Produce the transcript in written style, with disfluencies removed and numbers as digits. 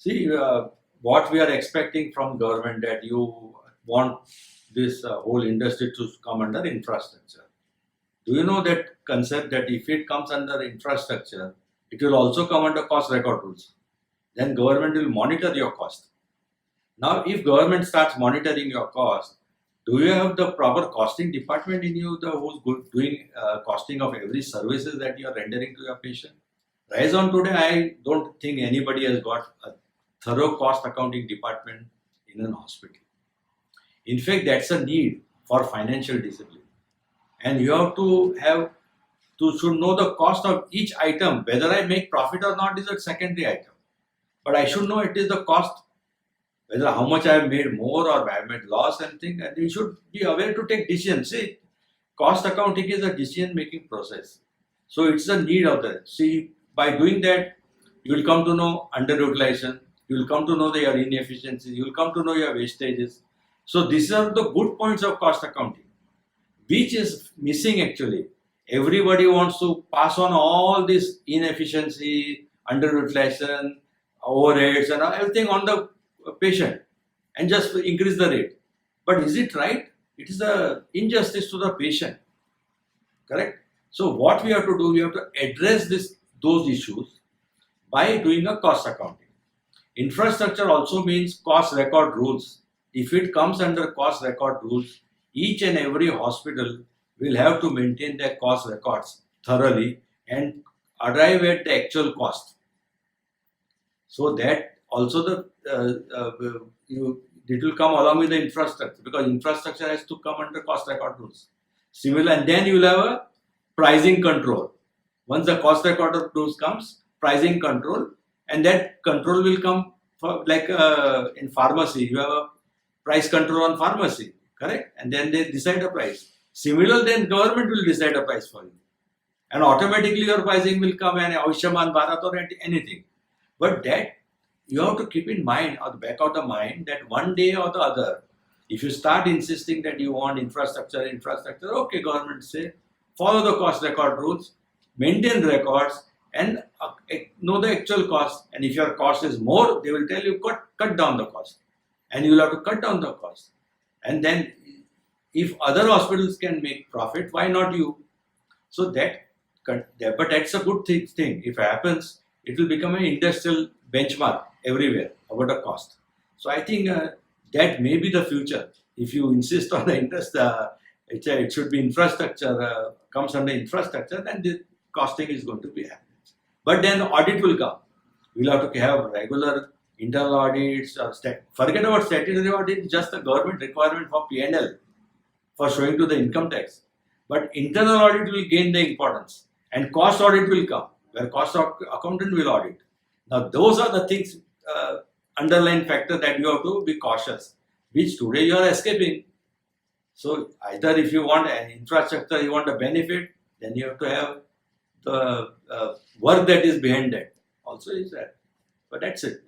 See, what we are expecting from government that you want this whole industry to come under infrastructure. Do you know that concept that if it comes under infrastructure, it will also come under cost record rules. Then government will monitor your cost. Now, if government starts monitoring your cost, do you have the proper costing department in you, who's doing costing of every services that you are rendering to your patient? Rise on today, I don't think anybody has got a thorough cost accounting department in an hospital. In fact, that's a need for financial discipline. And you have to should know the cost of each item. Whether I make profit or not is a secondary item. But I should know it is the cost, whether how much I have made more or I have made loss and thing. And you should be aware to take decisions. See, cost accounting is a decision making process. So it's a need of that. See, by doing that, you will come to know underutilization, you will come to know your inefficiencies, you will come to know your wastages. So these are the good points of cost accounting, which is missing actually. Everybody wants to pass on all this inefficiency, underutilization, overheads and everything on the patient and just increase the rate. But is it right? It is an injustice to the patient. Correct? So what we have to do, we have to address those issues by doing a cost accounting. Infrastructure also means cost record rules. If it comes under cost record rules, each and every hospital will have to maintain their cost records thoroughly and arrive at the actual cost. So that also it will come along with the infrastructure, because infrastructure has to come under cost record rules. Similar, and then you will have a pricing control. Once the cost record rules comes, pricing control, and that control will come for like in pharmacy. You have a price control on pharmacy, correct? And then they decide a price. Similar, then government will decide a price for you, and automatically your pricing will come and Ayushman Bharat or anything. But that you have to keep in mind, or the back of the mind, that one day or the other, if you start insisting that you want infrastructure, okay, government say, follow the cost record rules, maintain records, and know the actual cost. And if your cost is more, they will tell you cut down the cost, and you will have to cut down the cost. And then, if other hospitals can make profit, why not you? So but that's a good thing. If it happens, it will become an industrial benchmark everywhere about the cost. So I think that may be the future. If you insist on the interest, it should be infrastructure, comes under infrastructure, then the costing is going to be happening. But then audit will come. We'll have to have regular internal audits. Forget about statutory audit, just a government requirement for P&L, for showing to the income tax. But internal audit will gain the importance, and cost audit will come, where cost accountant will audit. Now those are the things, underlying factor that you have to be cautious, which today you are escaping. So either if you want an infrastructure, you want a benefit, then you have to have the work that is behind that also is that. But that's it.